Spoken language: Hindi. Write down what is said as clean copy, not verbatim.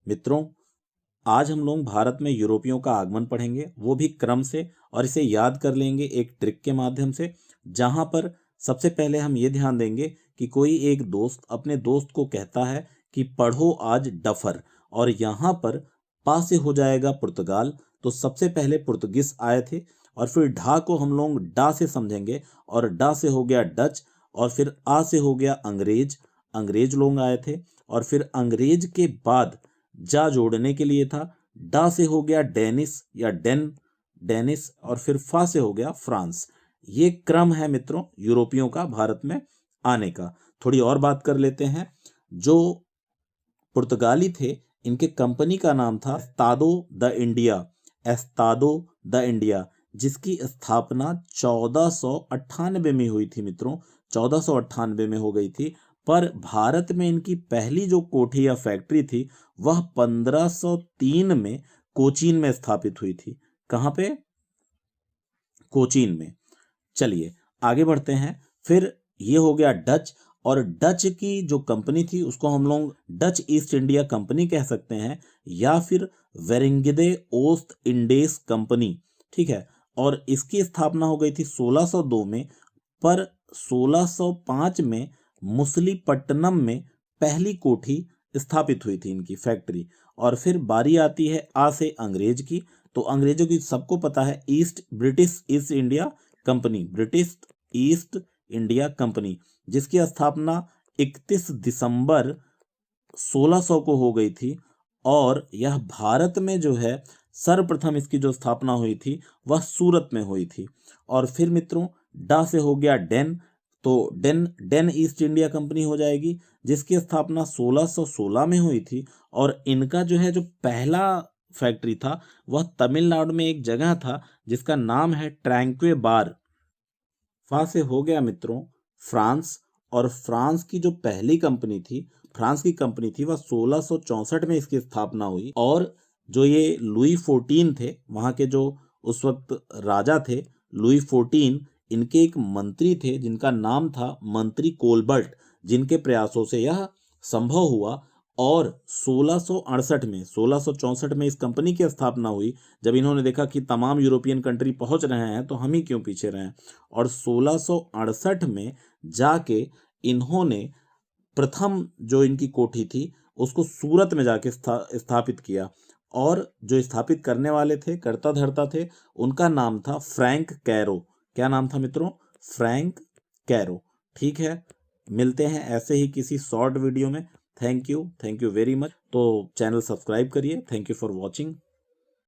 मित्रों, आज हम लोग भारत में यूरोपियों का आगमन पढ़ेंगे, वो भी क्रम से, और इसे याद कर लेंगे एक ट्रिक के माध्यम से, जहां पर सबसे पहले हम ये ध्यान देंगे कि कोई एक दोस्त अपने दोस्त को कहता है कि पढ़ो आज डफर, और यहाँ पर पा से हो जाएगा पुर्तगाल। तो सबसे पहले पुर्तगिस आए थे, और फिर ढा को हम लोग डा से समझेंगे, और डा से हो गया डच, और फिर आ से हो गया अंग्रेज, अंग्रेज लोग आए थे। और फिर अंग्रेज के बाद जा जोड़ने के लिए था, डा से हो गया डेनिस या डेनिस, और फिर फा से हो गया फ्रांस। ये क्रम है मित्रों यूरोपियों का भारत में आने का। थोड़ी और बात कर लेते हैं। जो पुर्तगाली थे, इनके कंपनी का नाम था एस्तादो द इंडिया, जिसकी स्थापना 1498 में हुई थी मित्रों, 1498 में हो गई थी। पर भारत में इनकी पहली जो कोठी या फैक्ट्री थी वह 1503 में कोचीन में स्थापित हुई थी। कहां पे? कोचीन में। चलिए आगे बढ़ते हैं। फिर ये हो गया डच, और डच की जो कंपनी थी उसको हम लोग डच ईस्ट इंडिया कंपनी कह सकते हैं, या फिर वेरेंगिदे ओस्ट इंडेस कंपनी। ठीक है। और इसकी स्थापना हो गई थी 1602 में, पर 1605 में मुसलीपट्टनम में पहली कोठी स्थापित हुई थी इनकी फैक्ट्री। और फिर बारी आती है आ से अंग्रेज की। तो अंग्रेजों की सबको पता है British east India company, British east India company, जिसकी स्थापना 31 दिसंबर 1600 को हो गई थी। और यह भारत में जो है सर्वप्रथम इसकी जो स्थापना हुई थी वह सूरत में हुई थी। और फिर मित्रों डा से हो गया डेन, तो डेन ईस्ट इंडिया कंपनी हो जाएगी, जिसकी स्थापना 1616 में हुई थी। और इनका जो है जो पहला फैक्ट्री था वह तमिलनाडु में एक जगह था जिसका नाम है ट्रैंक्वे बार। वहां से हो गया मित्रों फ्रांस, और फ्रांस की जो पहली कंपनी थी, फ्रांस की कंपनी थी, वह 1664 में इसकी स्थापना हुई। और जो ये लुई 14 थे, वहां के जो उस वक्त राजा थे लुई 14, इनके एक मंत्री थे जिनका नाम था मंत्री कोलबर्ट, जिनके प्रयासों से यह संभव हुआ। और 1664 में इस कंपनी की स्थापना हुई, जब इन्होंने देखा कि तमाम यूरोपियन कंट्री पहुंच रहे हैं तो हम ही क्यों पीछे रहें। और 1668 में जाके इन्होंने प्रथम जो इनकी कोठी थी उसको सूरत में जाके स्थापित किया। और जो स्थापित करने वाले थे, कर्ता धर्ता थे, उनका नाम था फ्रैंक कैरो। क्या नाम था मित्रों? Frank Caro. ठीक है, मिलते हैं ऐसे ही किसी शॉर्ट वीडियो में। Thank you very much. तो चैनल सब्सक्राइब करिए। Thank you for watching.